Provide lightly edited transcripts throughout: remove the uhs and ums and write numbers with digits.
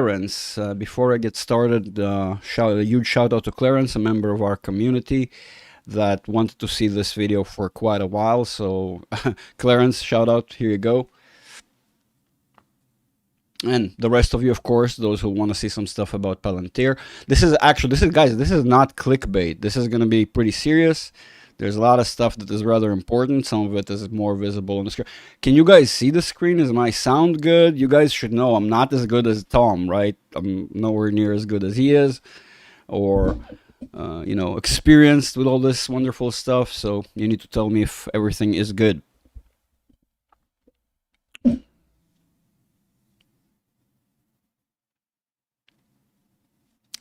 Clarence, before I get started, a huge shout out to Clarence, a member of our community that wanted to see this video for quite a while. So Clarence, shout out, here you go. And the rest of you, of course, those who want to see some stuff about Palantir. This is guys, this is not clickbait. This is going to be pretty serious. There's a lot of stuff that is rather important. Some of it is more visible on the screen. Can you guys see the screen? Is my sound good? You guys should know I'm not as good as Tom, right? I'm nowhere near as good as he is, or you know, experienced with all this wonderful stuff. So you need to tell me if everything is good.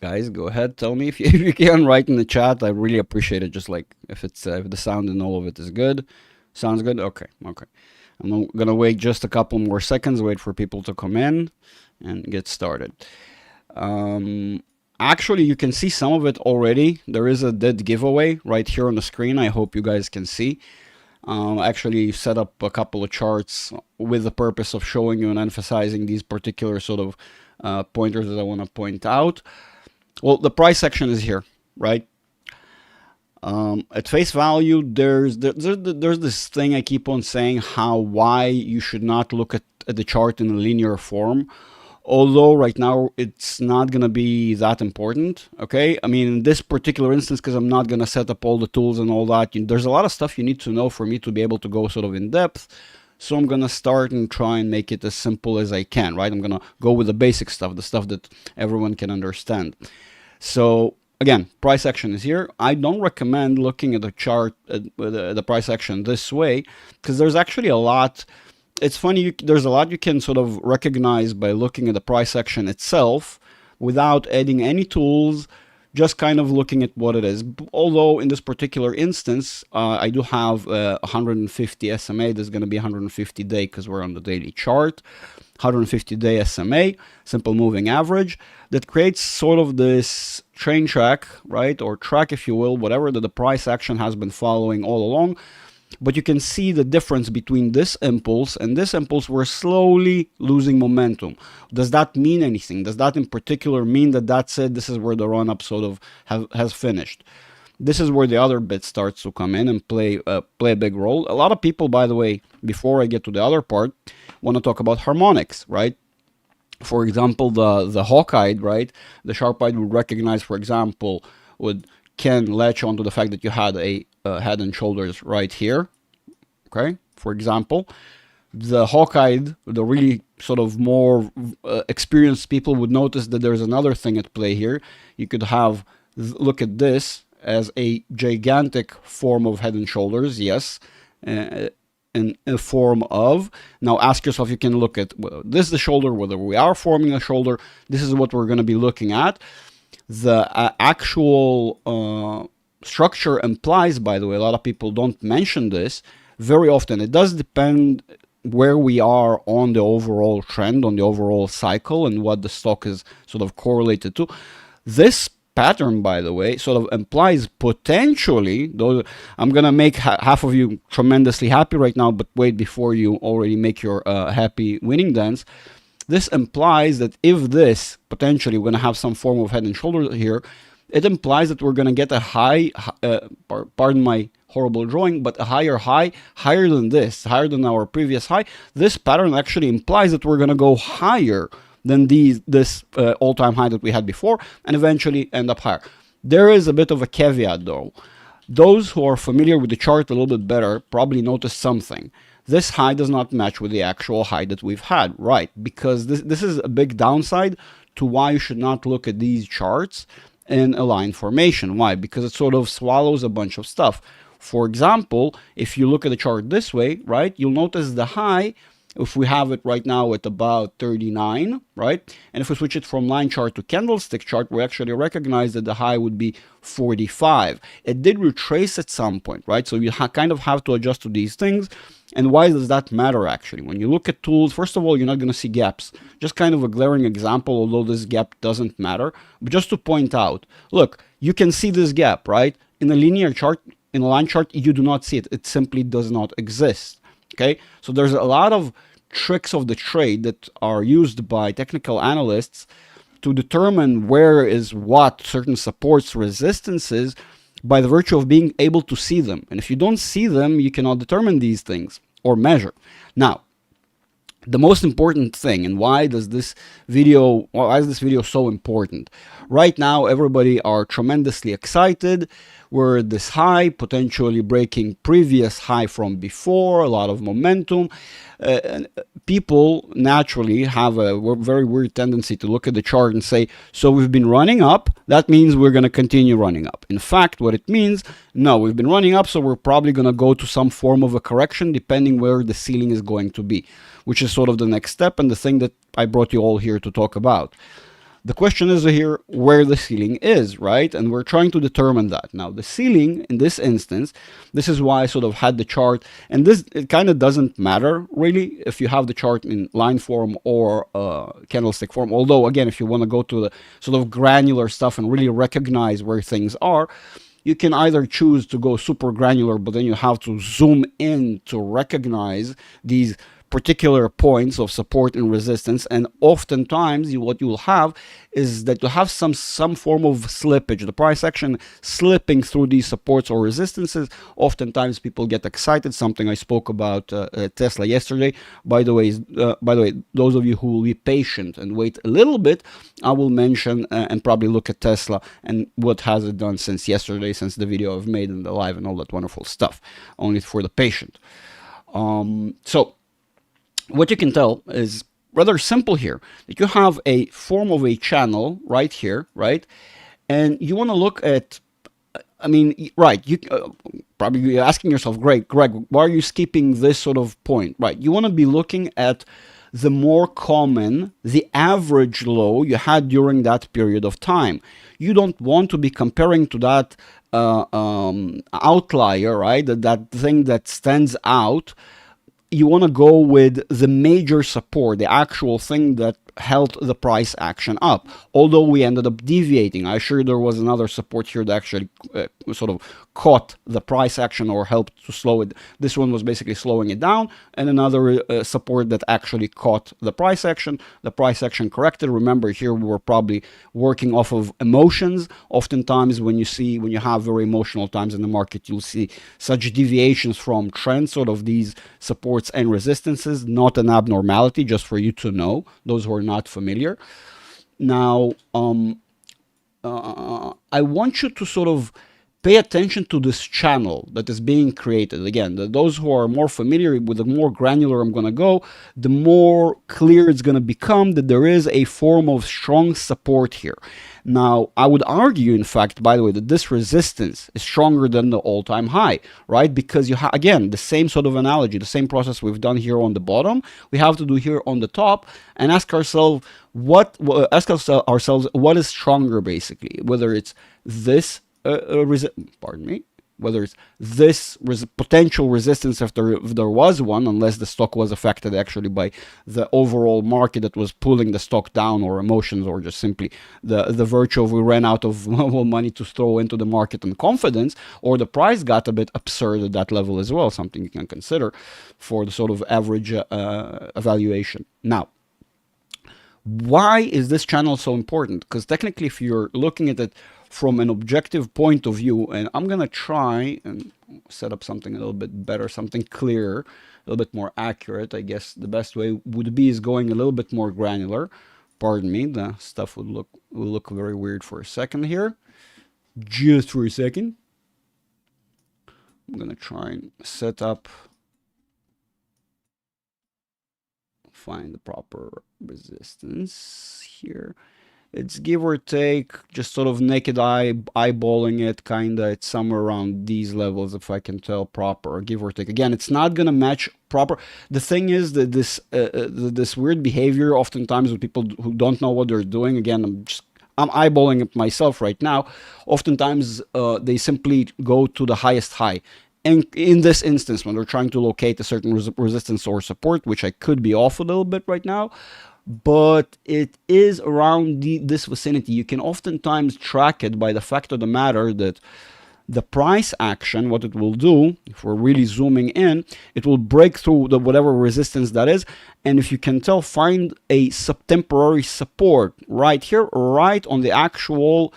Guys, go ahead, tell me if you can write in the chat. I really appreciate it. Just like if it's if the sound and all of it is good. Sounds good? Okay. I'm gonna wait just a couple more seconds, wait for people to come in and get started. Actually, you can see some of it already. There is a dead giveaway right here on the screen. I hope you guys can see. Actually set up a couple of charts with the purpose of showing you and emphasizing these particular sort of pointers that I want to point out. Well, the price section is here, right? At face value, there's this thing I keep on saying, why you should not look at the chart in a linear form. Although right now it's not going to be that important, okay? I mean, in this particular instance, because I'm not going to set up all the tools and all that, there's a lot of stuff you need to know for me to be able to go sort of in depth. So I'm going to start and try and make it as simple as I can, right? I'm going to go with the basic stuff, the stuff that everyone can understand. So again, price action is here. I don't recommend looking at the chart, the price action this way, because there's actually a lot. It's funny, there's a lot you can sort of recognize by looking at the price action itself without adding any tools, just kind of looking at what it is. Although in this particular instance, I do have 150 SMA. This is going to be 150 day because we're on the daily chart. 150 day SMA, simple moving average, that creates sort of this train track, right? Or track, if you will, whatever that the price action has been following all along. But you can see the difference between this impulse and this impulse. We're slowly losing momentum. Does that mean anything? Does that in particular mean that that's it? This is where the run-up sort of has finished. This is where the other bit starts to come in and play a big role. A lot of people, by the way, before I get to the other part, want to talk about harmonics, right? For example, the hawk-eyed, right? The sharp-eyed would recognize, for example, can latch onto the fact that you had a head and shoulders right here, okay? For example, the hawk-eyed, the really sort of more experienced people would notice that there's another thing at play here. You could have, look at this as a gigantic form of head and shoulders, yes, in a form of. Now ask yourself, you can look at this is the shoulder, whether we are forming a shoulder, this is what we're going to be looking at. The actual structure implies, by the way, a lot of people don't mention this very often. It does depend where we are on the overall trend, on the overall cycle, and what the stock is sort of correlated to. This pattern, by the way, sort of implies potentially, though I'm going to make half of you tremendously happy right now, but wait before you already make your happy winning dance. This implies that if this, potentially, we're going to have some form of head and shoulder here, it implies that we're going to get a high, pardon my horrible drawing, but a higher high, higher than this, higher than our previous high. This pattern actually implies that we're going to go higher than this all-time high that we had before, and eventually end up higher. There is a bit of a caveat, though. Those who are familiar with the chart a little bit better probably notice something. This high does not match with the actual high that we've had, right? Because this is a big downside to why you should not look at these charts in a line formation. Why? Because it sort of swallows a bunch of stuff. For example, if you look at the chart this way, right, you'll notice the high, if we have it right now at about 39, right? And if we switch it from line chart to candlestick chart, we actually recognize that the high would be 45. It did retrace at some point, right? So you kind of have to adjust to these things. And why does that matter, actually? When you look at tools, first of all, you're not going to see gaps. Just kind of a glaring example, although this gap doesn't matter. But just to point out, look, you can see this gap, right? In a linear chart, in a line chart, you do not see it. It simply does not exist. Okay, so there's a lot of tricks of the trade that are used by technical analysts to determine where is what certain supports, resistances, by the virtue of being able to see them. And if you don't see them, you cannot determine these things or measure. Now, the most important thing, and why is this video so important? Right now, everybody are tremendously excited. We're at this high, potentially breaking previous high from before, a lot of momentum. People naturally have a very weird tendency to look at the chart and say, so we've been running up, that means we're going to continue running up. In fact, what it means, no, we've been running up, so we're probably going to go to some form of a correction depending where the ceiling is going to be, which is sort of the next step and the thing that I brought you all here to talk about. The question is here where the ceiling is, right? And we're trying to determine that. Now, the ceiling in this instance, this is why I sort of had the chart, and this, it kind of doesn't matter really if you have the chart in line form or candlestick form. Although, again, if you want to go to the sort of granular stuff and really recognize where things are, you can either choose to go super granular, but then you have to zoom in to recognize these particular points of support and resistance, and oftentimes what you will have is that you'll have some form of slippage, the price action slipping through these supports or resistances. Oftentimes people get excited, something I spoke about Tesla yesterday. By the way, those of you who will be patient and wait a little bit, I will mention and probably look at Tesla and what has it done since yesterday, since the video I've made in the live and all that wonderful stuff, only for the patient. So what you can tell is rather simple here, that you have a form of a channel right here, right? And you want to look at, I mean, right, you probably asking yourself, Greg, why are you skipping this sort of point? Right, you want to be looking at the more common, the average low you had during that period of time. You don't want to be comparing to that outlier, right? That thing that stands out. You want to go with the major support, the actual thing that held the price action up. Although we ended up deviating, I assure there was another support here that actually sort of caught the price action or helped to slow it. This one was basically slowing it down, and another support that actually caught the price action. The price action corrected. Remember, here we were probably working off of emotions. Oftentimes when you have very emotional times in the market, you'll see such deviations from trends, sort of these supports and resistances, not an abnormality, just for you to know, those who are not familiar. Now, I want you to sort of pay attention to this channel that is being created. Again, those who are more familiar with, the more granular I'm going to go, the more clear it's going to become that there is a form of strong support here. Now, I would argue, in fact, by the way, that this resistance is stronger than the all-time high, right? Because you have, again, the same sort of analogy, the same process we've done here on the bottom, we have to do here on the top, and ask ourselves what is stronger, basically, whether it's this whether it's this potential resistance if there was one, unless the stock was affected actually by the overall market that was pulling the stock down, or emotions, or just simply the virtue of we ran out of money to throw into the market and confidence, or the price got a bit absurd at that level as well, something you can consider for the sort of average evaluation. Now, why is this channel so important? Because technically, if you're looking at it from an objective point of view, and I'm going to try and set up something a little bit better, something clearer, a little bit more accurate. I guess the best way would be is going a little bit more granular. Pardon me, the stuff will look very weird for a second here. Just for a second. I'm going to try and set up, find the proper resistance here. It's give or take, just sort of naked eye, eyeballing it, kind of, it's somewhere around these levels, if I can tell proper, give or take. Again, it's not going to match proper. The thing is that this weird behavior, oftentimes with people who don't know what they're doing, again, I'm eyeballing it myself right now, oftentimes they simply go to the highest high. And in this instance, when they're trying to locate a certain resistance or support, which I could be off a little bit right now, but it is around this vicinity. You can oftentimes track it by the fact of the matter that the price action, what it will do, if we're really zooming in, it will break through the whatever resistance that is, and if you can tell, find a temporary support right here, right on the actual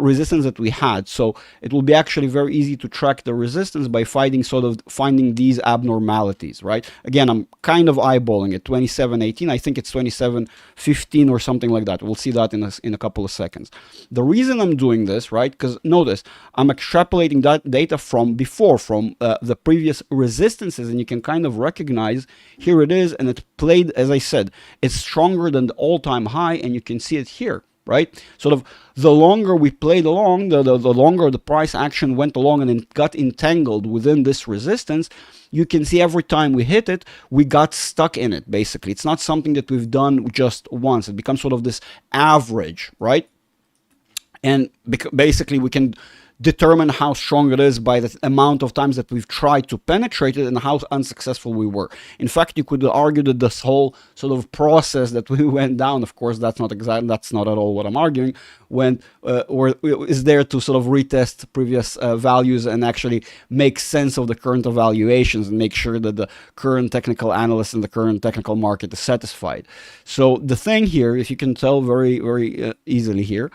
resistance that we had. So it will be actually very easy to track the resistance by finding these abnormalities, right? Again, I'm kind of eyeballing it, 27.18. I think it's 27.15 or something like that. We'll see that in a couple of seconds. The reason I'm doing this, right, because notice I'm extrapolating that data from before, from the previous resistances, and you can kind of recognize here it is, and it played, as I said, it's stronger than the all-time high, and you can see it here, right? Sort of the longer we played along, the longer the price action went along and it got entangled within this resistance, you can see every time we hit it, we got stuck in it, basically. It's not something that we've done just once. It becomes sort of this average, right? And basically we can determine how strong it is by the amount of times that we've tried to penetrate it and how unsuccessful we were. In fact, you could argue that this whole sort of process that we went down, of course, that's not at all what I'm arguing, is there to sort of retest previous values and actually make sense of the current evaluations and make sure that the current technical analyst and the current technical market is satisfied. So the thing here, if you can tell very, very easily here,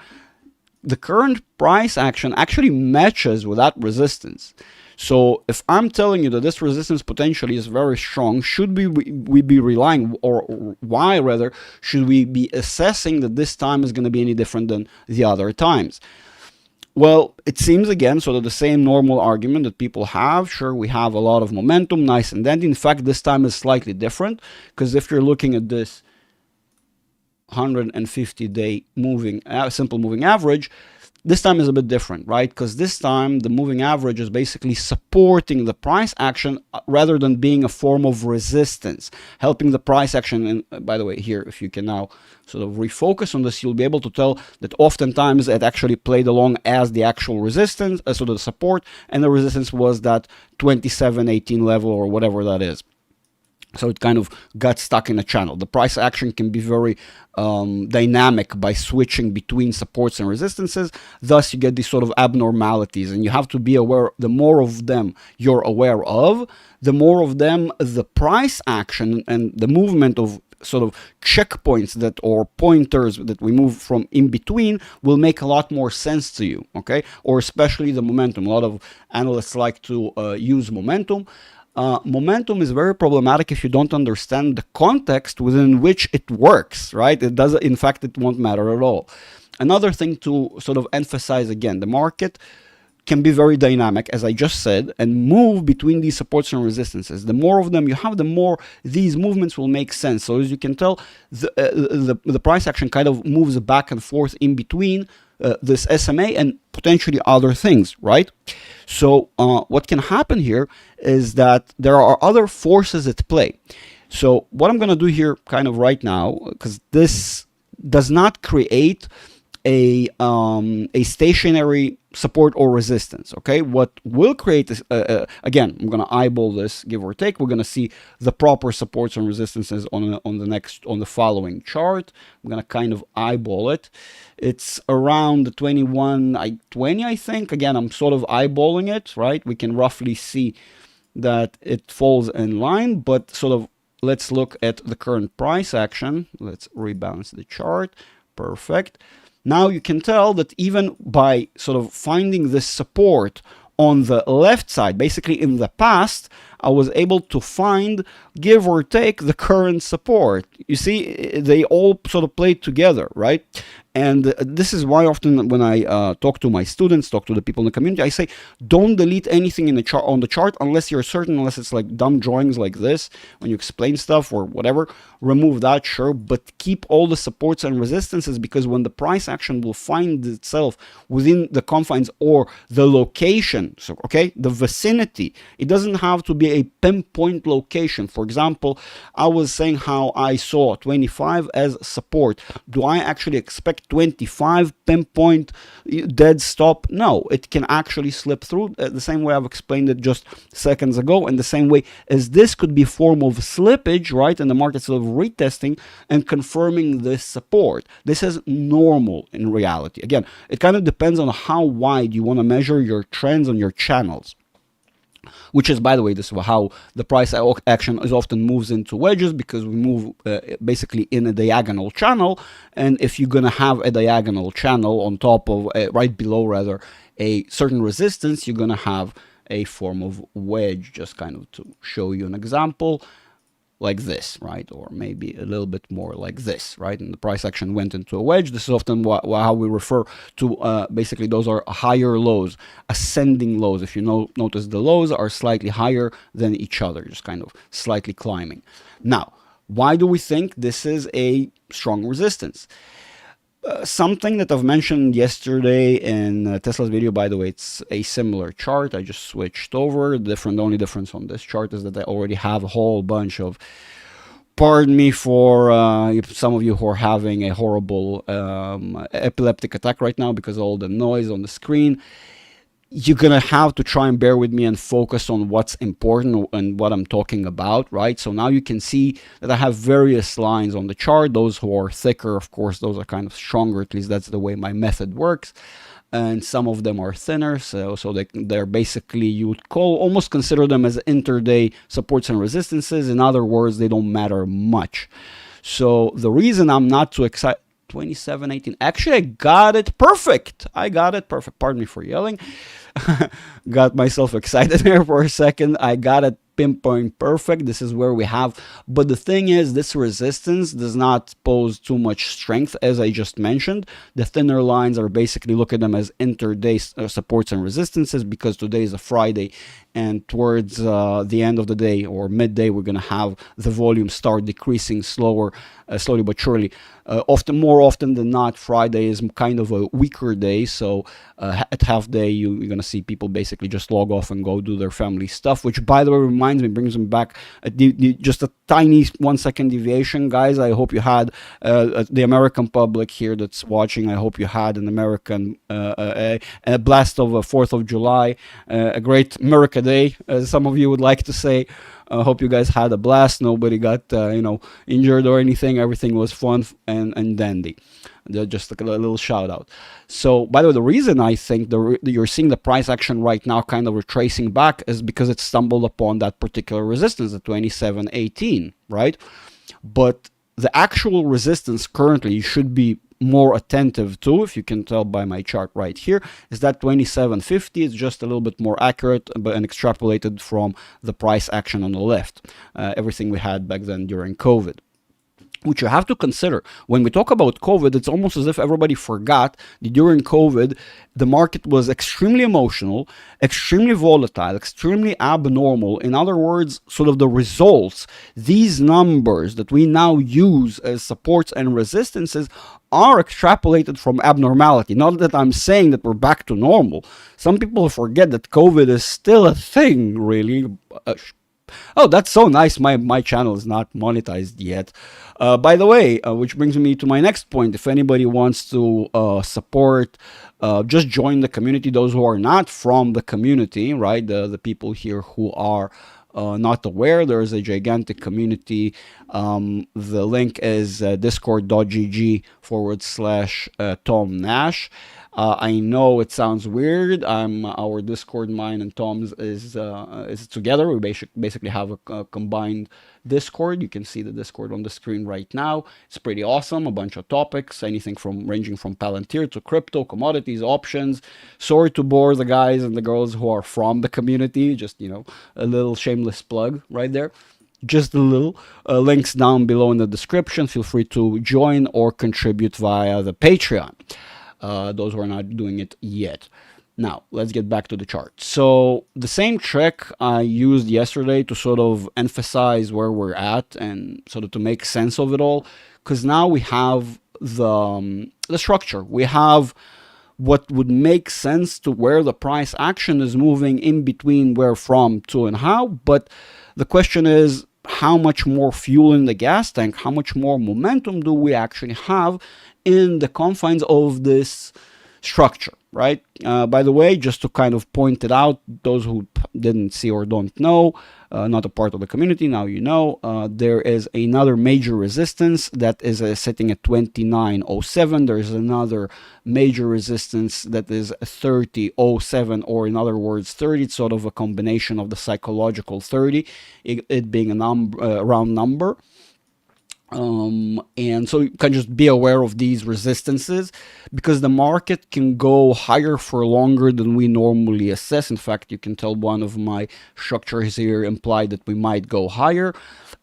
the current price action actually matches with that resistance. So if I'm telling you that this resistance potentially is very strong, should we be relying, or why rather should we be assessing that this time is going to be any different than the other times? Well, it seems again sort of the same normal argument that people have. Sure, we have a lot of momentum, nice and dandy. In fact, this time is slightly different, because if you're looking at this 150-day simple moving average, this time is a bit different, right? Because this time the moving average is basically supporting the price action rather than being a form of resistance, helping the price action. And by the way, here, if you can now sort of refocus on this, you'll be able to tell that oftentimes it actually played along as the actual resistance, sort of the support, and the resistance was that 27.18 level or whatever that is. So it kind of got stuck in a channel. The price action can be very dynamic by switching between supports and resistances. Thus, you get these sort of abnormalities, and you have to be aware. The more of them you're aware of, the more of them the price action and the movement of sort of checkpoints that, or pointers that we move from in between, will make a lot more sense to you, okay? Or especially the momentum. A lot of analysts like to use momentum. Momentum is very problematic if you don't understand the context within which it works, right? It does, in fact, it won't matter at all. Another thing to sort of emphasize again, the market can be very dynamic, as I just said, and move between these supports and resistances. The more of them you have, the more these movements will make sense. So as you can tell, the price action kind of moves back and forth in between this SMA and potentially other things, right? So what can happen here is that there are other forces at play. So what I'm going to do here kind of right now, because this does not create a stationary support or resistance, okay? What will create this, again, I'm going to eyeball this, give or take. We're going to see the proper supports and resistances on the following chart. I'm going to kind of eyeball it. It's around the 21.20, I think. Again, I'm sort of eyeballing it, right? We can roughly see that it falls in line, but sort of let's look at the current price action. Let's rebalance the chart. Perfect. Now you can tell that even by sort of finding this support on the left side, basically in the past, I was able to find, give or take, the current support. You see, they all sort of played together, right? And this is why often when I talk to my students, talk to the people in the community, I say, don't delete anything in the chart on the chart unless you're certain, unless it's like dumb drawings like this, when you explain stuff or whatever. Remove that, sure, but keep all the supports and resistances, because when the price action will find itself within the confines or the location, so okay, the vicinity, it doesn't have to be a pinpoint location. For example, I was saying how I saw 25 as support. Do I actually expect 25 pinpoint dead stop. No, it can actually slip through the same way I've explained it just seconds ago, and the same way as this could be a form of slippage, right? And the market sort of retesting and confirming this support. This is normal in reality. Again, it kind of depends on how wide you want to measure your trends on your channels, which is, by the way, this is how the price action is often moves into wedges, because we move basically in a diagonal channel. And if you're going to have a diagonal channel on top of, right below rather, a certain resistance, you're going to have a form of wedge, just kind of to show you an example. Like this, right? Or maybe a little bit more like this, right? And the price action went into a wedge. This is often how we refer to, basically those are higher lows, ascending lows. If you notice, the lows are slightly higher than each other, just kind of slightly climbing. Now, why do we think this is a strong resistance? Something that I've mentioned yesterday in Tesla's video, by the way, it's a similar chart. I just switched over. The only difference on this chart is that I already have a whole bunch of, pardon me for some of you who are having a horrible epileptic attack right now because of all the noise on the screen. You're going to have to try and bear with me and focus on what's important and what I'm talking about, right? So now you can see that I have various lines on the chart. Those who are thicker, of course, those are kind of stronger. At least that's the way my method works. And some of them are thinner. So they're basically, you would almost consider them as intraday supports and resistances. In other words, they don't matter much. So the reason I'm not too excited, 27.18. Actually, I got it perfect. I got it perfect. Pardon me for yelling. Got myself excited there for a second. I got it pinpoint perfect. This is where we have, but the thing is, this resistance does not pose too much strength, as I just mentioned. The thinner lines are basically, look at them as intraday supports and resistances, because today is a Friday, and towards the end of the day or midday, we're going to have the volume start decreasing slowly but surely. More often than not, Friday is kind of a weaker day, so at half day you're going to see people basically just log off and go do their family stuff, which, by the way, reminds me, brings them back just a tiny 1 second deviation. Guys, I hope you had the American public here that's watching, I hope you had an American a blast of 4th of July, a great America Day, as some of you would like to say. I hope you guys had a blast. Nobody got injured or anything. Everything was fun and dandy. Just a little shout out. So, by the way, the reason I think you're seeing the price action right now kind of retracing back is because it stumbled upon that particular resistance at 27.18, right? But the actual resistance currently, you should be more attentive to, if you can tell by my chart right here, is that 27.50. It's just a little bit more accurate and extrapolated from the price action on the left, everything we had back then during COVID. Which you have to consider. When we talk about COVID, it's almost as if everybody forgot that during COVID, the market was extremely emotional, extremely volatile, extremely abnormal. In other words, sort of the results, these numbers that we now use as supports and resistances are extrapolated from abnormality. Not that I'm saying that we're back to normal. Some people forget that COVID is still a thing, really. Oh, that's so nice. My channel is not monetized yet. By the way, which brings me to my next point. If anybody wants to support, just join the community. Those who are not from the community, right? The people here who are not aware, there is a gigantic community. The link is discord.gg/Tom Nash. I know it sounds weird. Our Discord, mine and Tom's, is together. We basically have a combined Discord. You can see the Discord on the screen right now. It's pretty awesome. A bunch of topics, anything ranging from Palantir to crypto, commodities, options. Sorry to bore the guys and the girls who are from the community. Just, a little shameless plug right there. Just a little. Links down below in the description. Feel free to join or contribute via the Patreon. Those who are not doing it yet. Now, let's get back to the chart. So the same trick I used yesterday to sort of emphasize where we're at and sort of to make sense of it all, because now we have the structure. We have what would make sense to where the price action is moving in between where, from, to, and how. But the question is, how much more fuel in the gas tank, how much more momentum do we actually have in the confines of this structure, right? By the way, just to kind of point it out, those who didn't see or don't know, not a part of the community, now you know, there is another major resistance that is sitting at 2907. There's another major resistance that is 3007, or in other words 30. It's sort of a combination of the psychological 30, it being a round number. And so you can just be aware of these resistances, because the market can go higher for longer than we normally assess. In fact, you can tell one of my structures here implied that we might go higher.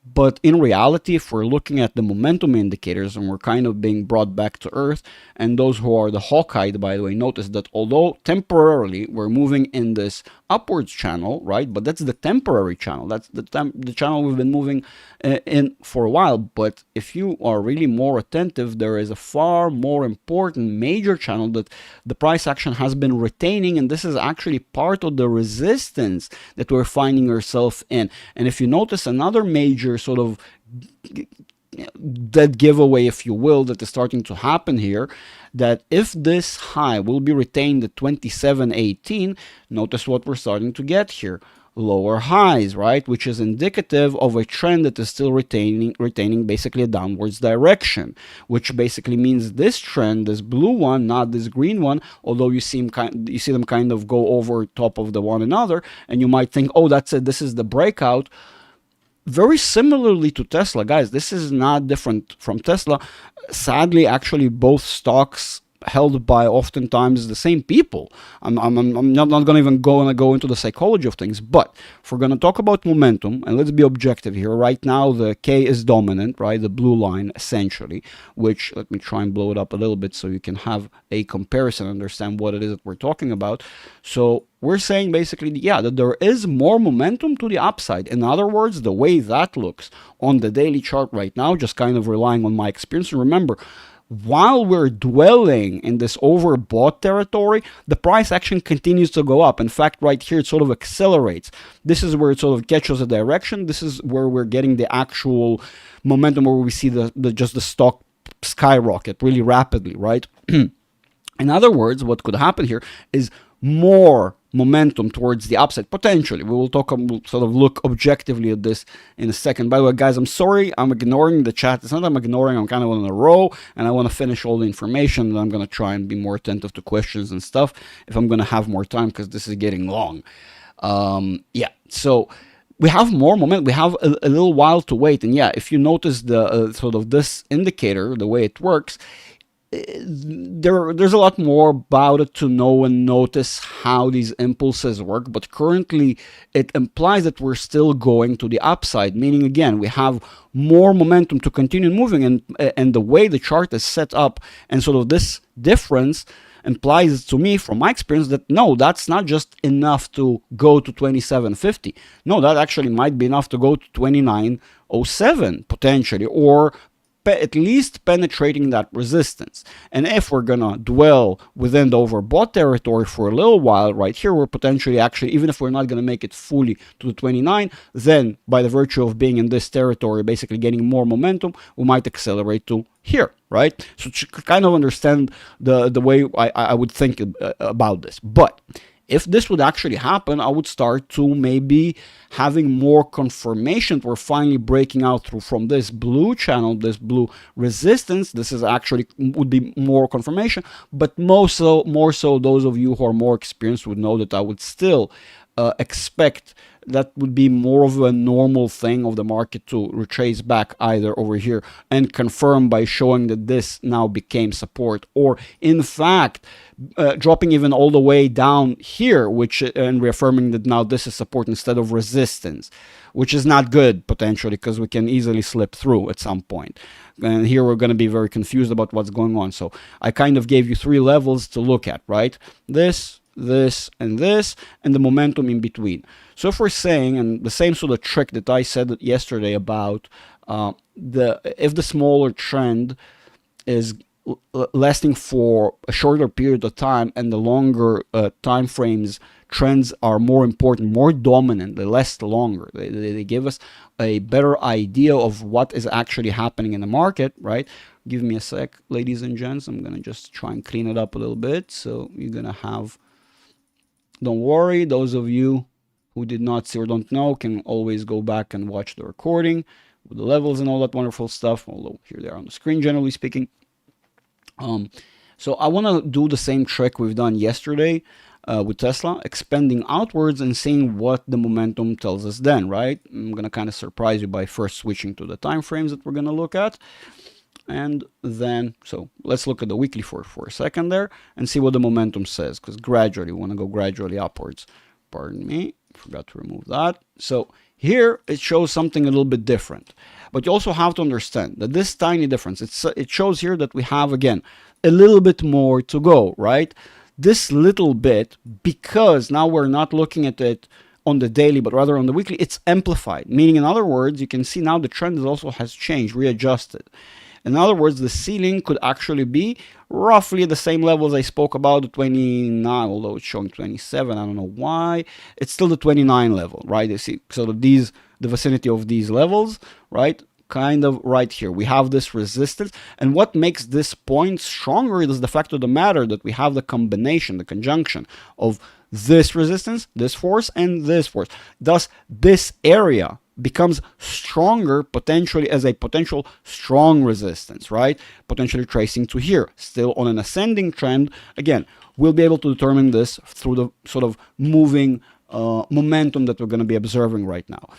But in reality, if we're looking at the momentum indicators and we're kind of being brought back to earth, and those who are the hawk-eyed, by the way, notice that although temporarily we're moving in this upwards channel, right? But that's the temporary channel. That's the channel we've been moving in for a while. But if you are really more attentive, there is a far more important major channel that the price action has been retaining, and this is actually part of the resistance that we're finding ourselves in. And if you notice, another major sort of dead giveaway, if you will, that is starting to happen here, that if this high will be retained at 27.18, notice what we're starting to get here. Lower highs, right? Which is indicative of a trend that is still retaining basically a downwards direction, which basically means this trend, this blue one, not this green one, although you see them kind of go over top of the one another, and you might think, oh, that's it, this is the breakout. Very similarly to Tesla, guys, this is not different from Tesla. Sadly, actually, both stocks held by oftentimes the same people. I'm not going to even go into the psychology of things, but if we're going to talk about momentum, and let's be objective here, right now the K is dominant, right? The blue line, essentially, which, let me try and blow it up a little bit so you can have a comparison, understand what it is that we're talking about. So we're saying basically, yeah, that there is more momentum to the upside. In other words, the way that looks on the daily chart right now, just kind of relying on my experience. And remember, while we're dwelling in this overbought territory, the price action continues to go up. In fact, right here, it sort of accelerates. This is where it sort of catches a direction. This is where we're getting the actual momentum, where we see just the stock skyrocket really rapidly, right? In other words, what could happen here is more momentum towards the upside, potentially. We will we'll sort of look objectively at this in a second. By the way, guys, I'm sorry, I'm ignoring the chat. It's not that I'm ignoring, I'm kind of on a roll, and I want to finish all the information, and I'm going to try and be more attentive to questions and stuff if I'm going to have more time, because this is getting long. Yeah, so we have more momentum. We have a little while to wait. And yeah, if you notice the sort of this indicator, the way it works, there's a lot more about it to know and notice how these impulses work, but currently it implies that we're still going to the upside, meaning again we have more momentum to continue moving, and the way the chart is set up and sort of this difference implies to me, from my experience, that no, that's not just enough to go to 27.50. No, that actually might be enough to go to 29.07 potentially, or at least penetrating that resistance. And if we're gonna dwell within the overbought territory for a little while, right here, we're potentially actually, even if we're not gonna make it fully to the 29, then by the virtue of being in this territory, basically getting more momentum, we might accelerate to here, right? So to kind of understand the way I would think about this. But if this would actually happen, I would start to maybe having more confirmation. We're finally breaking out through from this blue channel, this blue resistance. This is actually would be more confirmation, but more so those of you who are more experienced would know that I would still expect that would be more of a normal thing of the market to retrace back either over here and confirm by showing that this now became support, or in fact dropping even all the way down here, which and reaffirming that now this is support instead of resistance, which is not good potentially, because we can easily slip through at some point. And here we're going to be very confused about what's going on. So I kind of gave you 3 levels to look at, right? This, and the momentum in between. So if we're saying, and the same sort of trick that I said yesterday about if the smaller trend is lasting for a shorter period of time, and the longer time frames trends are more important, more dominant, they last longer, they give us a better idea of what is actually happening in the market, right? Give me a sec, ladies and gents. I'm gonna just try and clean it up a little bit. So you're gonna have, don't worry, those of you who did not see or don't know can always go back and watch the recording with the levels and all that wonderful stuff, although here they are on the screen, generally speaking. So I want to do the same trick we've done yesterday with Tesla, expanding outwards and seeing what the momentum tells us then, right? I'm going to kind of surprise you by first switching to the time frames that we're going to look at. And then, so let's look at the weekly for a second there and see what the momentum says, because gradually, we want to go gradually upwards. Pardon me, forgot to remove that. So here it shows something a little bit different. But you also have to understand that this tiny difference, it shows here that we have, again, a little bit more to go, right? This little bit, because now we're not looking at it on the daily, but rather on the weekly, it's amplified. Meaning, in other words, you can see now the trend also has changed, readjusted. In other words, the ceiling could actually be roughly at the same level as I spoke about, the 29, although it's showing 27, I don't know why. It's still the 29 level, right? You see, so the vicinity of these levels, right? Kind of right here. We have this resistance. And what makes this point stronger is the fact of the matter that we have the combination, the conjunction of this resistance, this force, and this force. Thus, this area becomes stronger potentially as a potential strong resistance, right? Potentially tracing to here, still on an ascending trend. Again, we'll be able to determine this through the sort of moving momentum that we're going to be observing right now.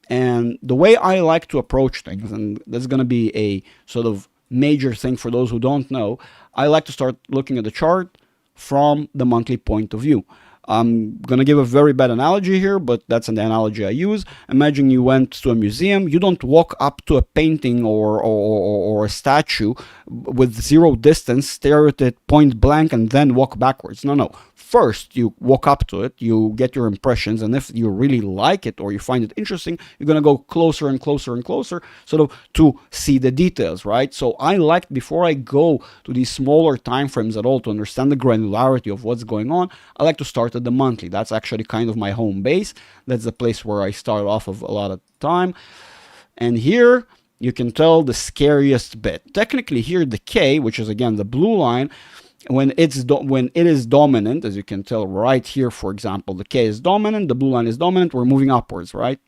And the way I like to approach things, and that's going to be a sort of major thing for those who don't know, I like to start looking at the chart from the monthly point of view. I'm going to give a very bad analogy here, but that's an analogy I use. Imagine you went to a museum. You don't walk up to a painting or a statue with zero distance, stare at it point blank, and then walk backwards. No. First, you walk up to it, you get your impressions, and if you really like it or you find it interesting, you're going to go closer and closer and closer, sort of to see the details, right? So I like, before I go to these smaller time frames at all to understand the granularity of what's going on, I like to start at the monthly. That's actually kind of my home base. That's the place where I start off of a lot of time. And here you can tell the scariest bit. Technically here the K, which is again the blue line, when it is dominant, as you can tell right here, for example, the K is dominant, the blue line is dominant, we're moving upwards, right?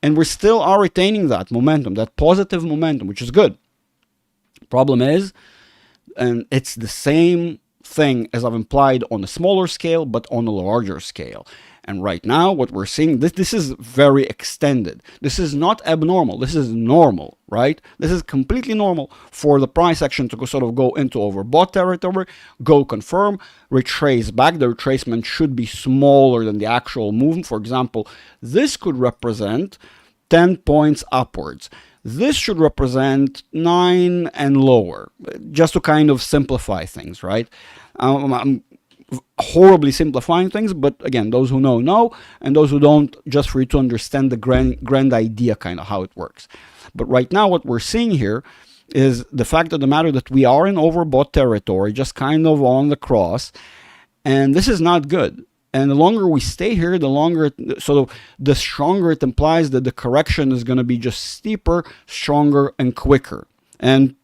And we still are retaining that momentum, that positive momentum, which is good. Problem is, and it's the same thing as I've implied on a smaller scale, but on a larger scale. And right now, what we're seeing, this is very extended. This is not abnormal. This is normal, right? This is completely normal for the price action to sort of go into overbought territory, go confirm, retrace back. The retracement should be smaller than the actual movement. For example, this could represent 10 points upwards. This should represent 9 and lower, just to kind of simplify things, right? I'm horribly simplifying things, but again, those who know, and those who don't, just for you to understand the grand idea, kind of how it works. But right now, what we're seeing here is the fact of the matter that we are in overbought territory, just kind of on the cross, and this is not good. And the longer we stay here, the longer, the stronger it implies that the correction is going to be just steeper, stronger, and quicker. And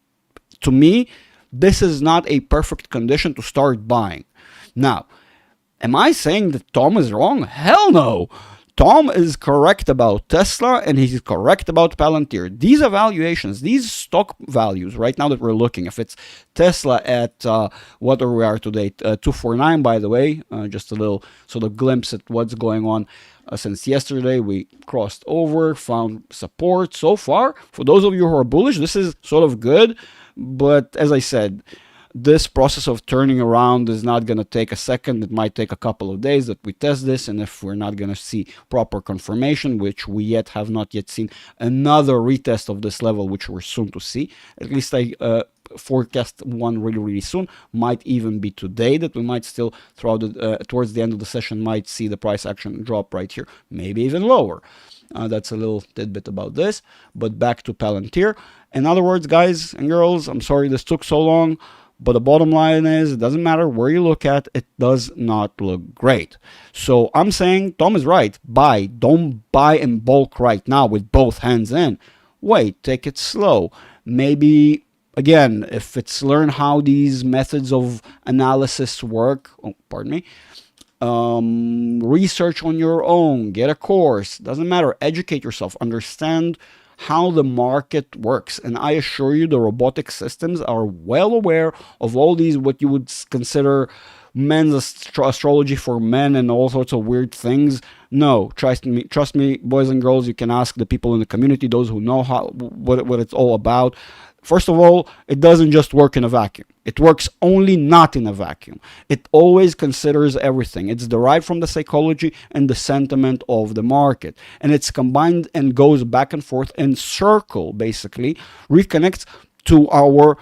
to me, this is not a perfect condition to start buying. Now, am I saying that Tom is wrong? Hell no! Tom is correct about Tesla, and he's correct about Palantir. These evaluations, these stock values right now that we're looking, if it's Tesla at what we are today, 249, by the way, just a little sort of glimpse at what's going on since yesterday. We crossed over, found support so far. For those of you who are bullish, this is sort of good, but as I said, this process of turning around is not going to take a second. It might take a couple of days that we test this, and if we're not going to see proper confirmation, which we have not yet seen, another retest of this level, which we're soon to see. At least I forecast one really soon. Might even be today that we might still, towards the end of the session, might see the price action drop right here, maybe even lower. That's a little tidbit about this. But back to Palantir. In other words, guys and girls, I'm sorry this took so long. But the bottom line is, it doesn't matter where you look at, it does not look great. So I'm saying Tom is right. Buy. Don't buy in bulk right now with both hands in. Wait, take it slow. Maybe again, if it's learn how these methods of analysis work, oh, pardon me, research on your own, get a course, doesn't matter, educate yourself, understand how the market works. And I assure you, the robotic systems are well aware of all these, what you would consider men's astrology for men and all sorts of weird things. No, trust me, boys and girls, you can ask the people in the community, those who know what it's all about. First of all, it doesn't just work in a vacuum. It works only not in a vacuum. It always considers everything. It's derived from the psychology and the sentiment of the market. And it's combined and goes back and forth and circle, basically, reconnects to our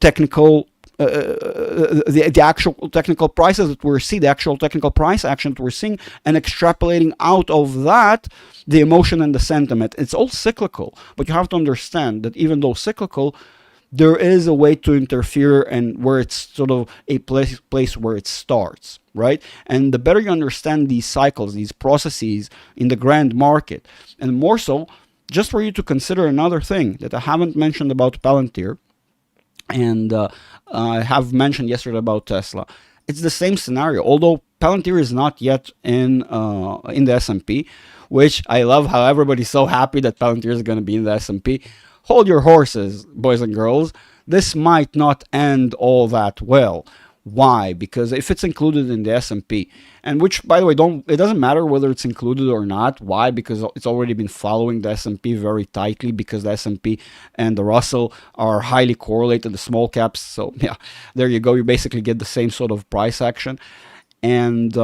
technical the actual technical prices that we're seeing, the actual technical price action that we're seeing, and extrapolating out of that the emotion and the sentiment. It's all cyclical, but you have to understand that even though cyclical, there is a way to interfere and where it's sort of a place where it starts, right? And the better you understand these cycles, these processes in the grand market, and more so, just for you to consider another thing that I haven't mentioned about Palantir, and I have mentioned yesterday about Tesla. It's the same scenario, although Palantir is not yet in the S&P, which I love how everybody's so happy that Palantir is going to be in the S&P. Hold your horses, boys and girls. This might not end all that well. Why? Because if it's included in the S&P, and which, by the way, it doesn't matter whether it's included or not. Why? Because it's already been following the S&P very tightly, because the S&P and the Russell are highly correlated, the small caps. So yeah, there you go. You basically get the same sort of price action. And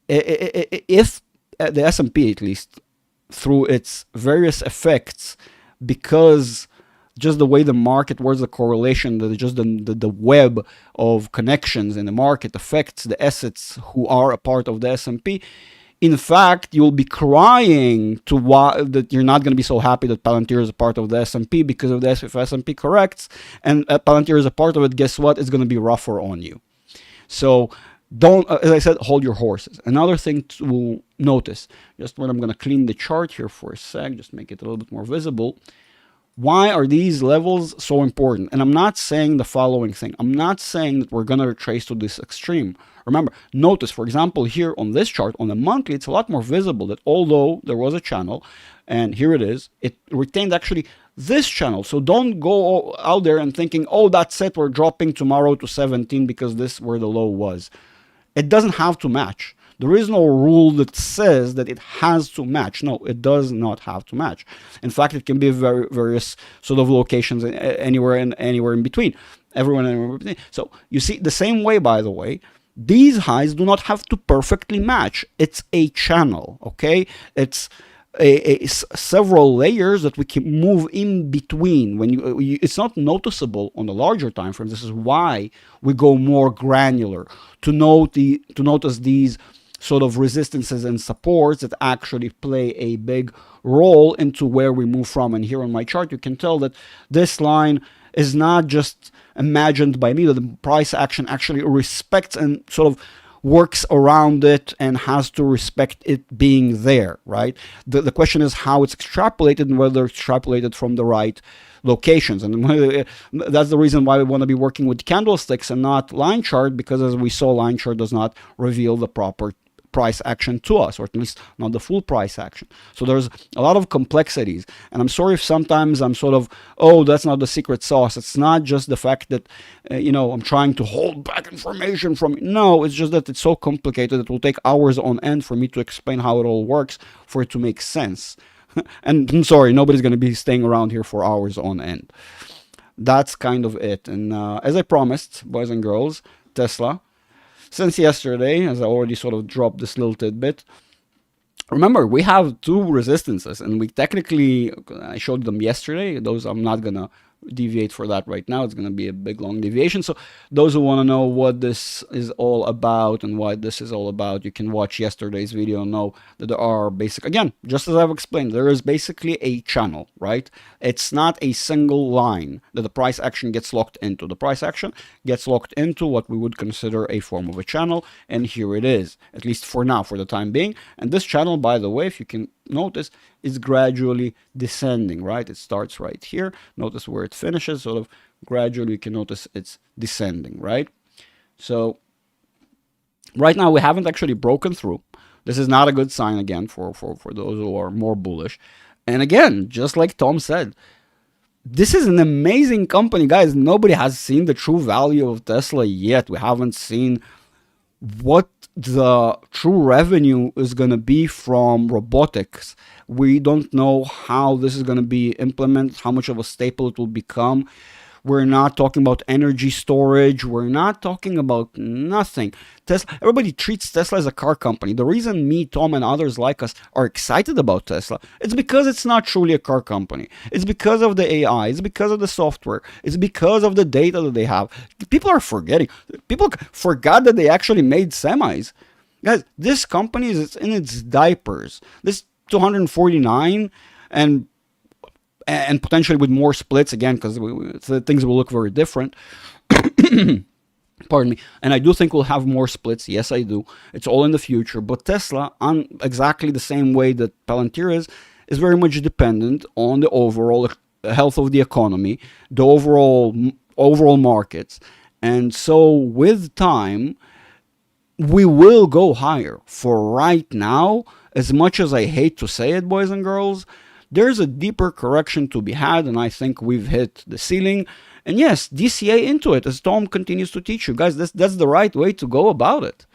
if the S&P, at least through its various effects, because just the way the market works, the correlation, the web of connections in the market affects the assets who are a part of the S&P. In fact, you'll be crying that you're not going to be so happy that Palantir is a part of the S&P, because if S&P corrects and Palantir is a part of it, guess what? It's going to be rougher on you. So don't, as I said, hold your horses. Another thing to notice, just when I'm going to clean the chart here for a sec, just make it a little bit more visible. Why are these levels so important? And I'm not saying the following thing. I'm not saying that we're going to retrace to this extreme. Remember, notice, for example, here on this chart, on the monthly, it's a lot more visible that although there was a channel, and here it is, it retained actually this channel. So don't go out there and thinking, oh, that's it, we're dropping tomorrow to 17 because this is where the low was. It doesn't have to match. There is no rule that says that it has to match. No, it does not have to match. In fact, it can be various sort of locations anywhere in between. Everywhere in between. So you see, the same way, by the way, these highs do not have to perfectly match. It's a channel, okay? It's several layers that we can move in between. When it's not noticeable on the larger time frame. This is why we go more granular to notice these sort of resistances and supports that actually play a big role into where we move from. And here on my chart, you can tell that this line is not just imagined by me, that the price action actually respects and sort of works around it and has to respect it being there, right? The question is how it's extrapolated and whether it's extrapolated from the right locations. And that's the reason why we want to be working with candlesticks and not line chart, because as we saw, line chart does not reveal the proper price action to us, or at least not the full price action. So there's a lot of complexities, and I'm sorry if sometimes I'm sort of, oh, that's not the secret sauce. It's not just the fact that I'm trying to hold back information from you. No, it's just that it's so complicated it will take hours on end for me to explain how it all works for it to make sense. And I'm sorry, nobody's going to be staying around here for hours on end. That's kind of it. And as I promised, boys and girls, Tesla, since yesterday, as I already sort of dropped this little tidbit, remember, we have two resistances, and we technically, I showed them yesterday. Those I'm not going to deviate for that right now. It's going to be a big, long deviation. So those who want to know what this is all about and why this is all about, you can watch yesterday's video and know that there are again, just as I've explained, there is basically a channel, right? It's not a single line that the price action gets locked into. The price action gets locked into what we would consider a form of a channel, and here it is, at least for now, for the time being. And this channel, by the way, if you can notice it's gradually descending, right? It starts right here. Notice where it finishes, sort of gradually you can notice it's descending, right? So right now we haven't actually broken through. This is not a good sign again for those who are more bullish. And again, just like Tom said, this is an amazing company, guys. Nobody has seen the true value of Tesla yet. We haven't seen what the true revenue is going to be from robotics. We don't know how this is going to be implemented, how much of a staple it will become. We're not talking about energy storage. We're not talking about nothing. Tesla, everybody treats Tesla as a car company. The reason me, Tom, and others like us are excited about Tesla, it's because it's not truly a car company. It's because of the AI. It's because of the software. It's because of the data that they have. People are forgetting. People forgot that they actually made semis. Guys, this company is in its diapers. This 249 and potentially with more splits again, because things will look very different. Pardon me. And I do think we'll have more splits. Yes, I do. It's all in the future. But Tesla, on exactly the same way that Palantir is very much dependent on the overall health of the economy, the overall markets. And so with time, we will go higher. For right now, as much as I hate to say it, boys and girls, there's a deeper correction to be had, and I think we've hit the ceiling. And yes, DCA into it, as Tom continues to teach you. Guys, that's the right way to go about it.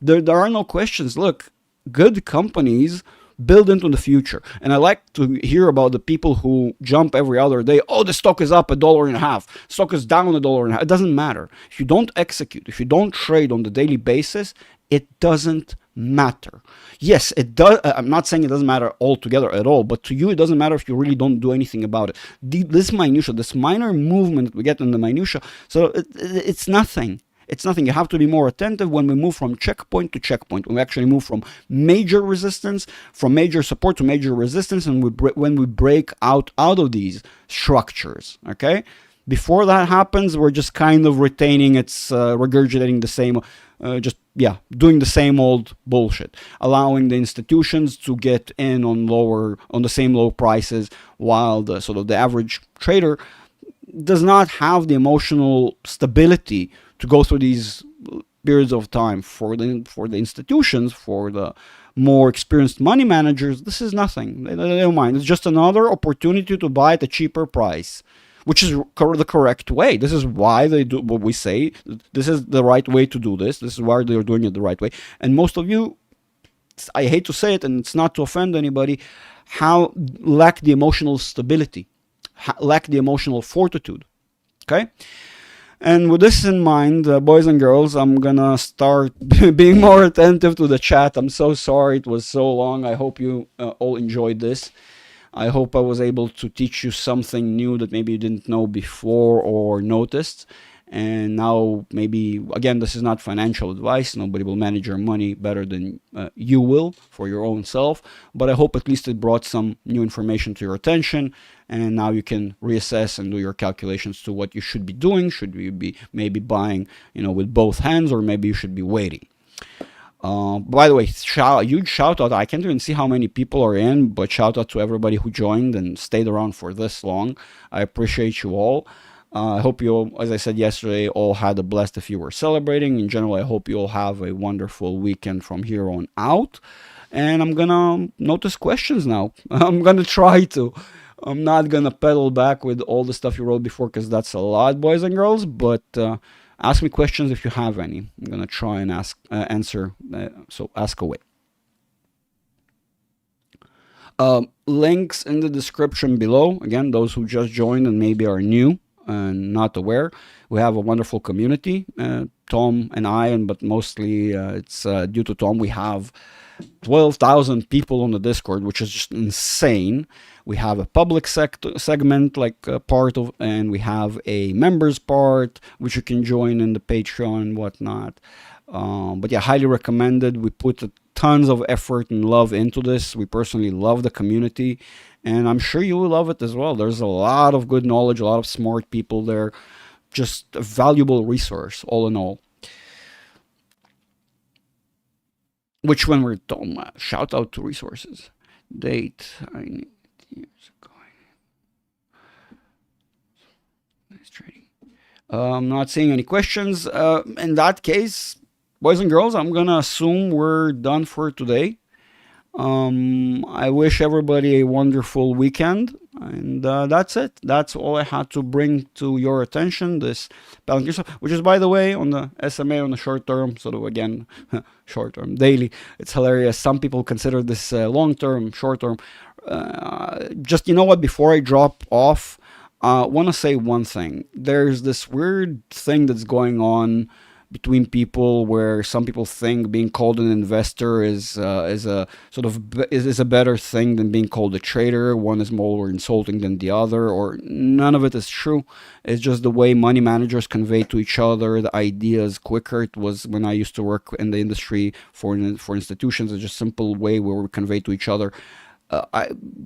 There are no questions. Look, good companies build into the future. And I like to hear about the people who jump every other day. Oh, the stock is up $1.50. Stock is down $1.50. It doesn't matter. If you don't execute, if you don't trade on the daily basis, it doesn't matter. Yes, it does. I'm not saying it doesn't matter altogether at all, but to you, it doesn't matter if you really don't do anything about it. This minutia, this minor movement that we get in the minutia, so it's nothing. It's nothing. You have to be more attentive when we move from checkpoint to checkpoint. When we actually move from major resistance, from major support to major resistance, and when we break out of these structures. Okay. Before that happens, we're just kind of retaining its, regurgitating the same, doing the same old bullshit, allowing the institutions to get in on the same low prices, while the sort of the average trader does not have the emotional stability to go through these periods of time. For the institutions, for the more experienced money managers, this is nothing. They don't mind. It's just another opportunity to buy at a cheaper price, which is the correct way. This is why they do what we say. This is the right way to do this. This is why they're doing it the right way. And most of you, I hate to say it, and it's not to offend anybody, lack the emotional stability, lack the emotional fortitude. Okay? And with this in mind, boys and girls, I'm gonna start being more attentive to the chat. I'm so sorry it was so long. I hope you all enjoyed this. I hope I was able to teach you something new that maybe you didn't know before or noticed. And now maybe, again, this is not financial advice. Nobody will manage your money better than you will for your own self. But I hope at least it brought some new information to your attention. And now you can reassess and do your calculations to what you should be doing. Should you be maybe buying, with both hands, or maybe you should be waiting. By the way, huge shout out. I can't even see how many people are in, but shout out to everybody who joined and stayed around for this long. I appreciate you all. I hope you all, as I said yesterday, all had a blast if you were celebrating. In general, I hope you all have a wonderful weekend from here on out. And I'm gonna notice questions now. I'm gonna try to. I'm not gonna pedal back with all the stuff you wrote before, because that's a lot, boys and girls. But ask me questions if you have any. I'm gonna try and answer. So ask away. Links in the description below. Again, those who just joined and maybe are new and not aware, we have a wonderful community. Tom and I, but mostly it's due to Tom, we have 12,000 people on the Discord, which is just insane. We have a public segment, like part of, and we have a members part, which you can join in the Patreon and whatnot. But yeah, highly recommended. We put tons of effort and love into this. We personally love the community, and I'm sure you will love it as well. There's a lot of good knowledge, a lot of smart people there. Just a valuable resource, all in all. Which, when we're talking, shout out to resources. Date. I need years ago. Nice trading. I'm not seeing any questions. In that case, boys and girls, I'm gonna assume we're done for today. I wish everybody a wonderful weekend, and that's it. That's all I had to bring to your attention. This Palantir stuff, which is, by the way, on the SMA on the short term, sort of again, short term, daily. It's hilarious. Some people consider this long term, short term. Just, you know what? Before I drop off, I want to say one thing. There's this weird thing that's going on between people where some people think being called an investor is a sort of is a better thing than being called a trader. One is more insulting than the other, or none of it is true. It's just the way money managers convey to each other the ideas quicker. It was when I used to work in the industry for institutions. It's just a simple way where we convey to each other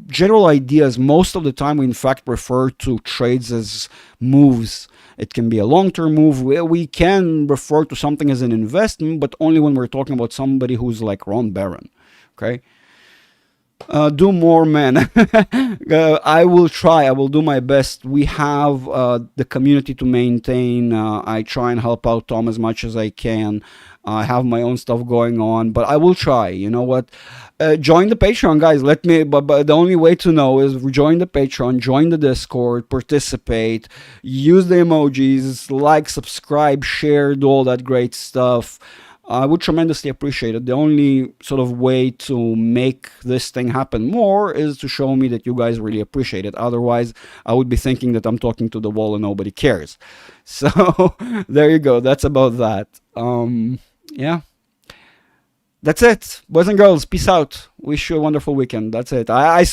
general ideas. Most of the time we in fact refer to trades as moves. It can be a long-term move. We can refer to something as an investment, but only when we're talking about somebody who's like Ron Barron. Okay. Do more, man. I will try. I will do my best. We have the community to maintain. I try and help out Tom as much as I can. I have my own stuff going on, but I will try. You know what? Join the Patreon, guys. Let me. But the only way to know is join the Patreon, join the Discord, participate, use the emojis, like, subscribe, share, do all that great stuff. I would tremendously appreciate it. The only sort of way to make this thing happen more is to show me that you guys really appreciate it. Otherwise, I would be thinking that I'm talking to the wall and nobody cares. So there you go. That's about that. Yeah. That's it. Boys and girls, peace out. Wish you a wonderful weekend. That's it. I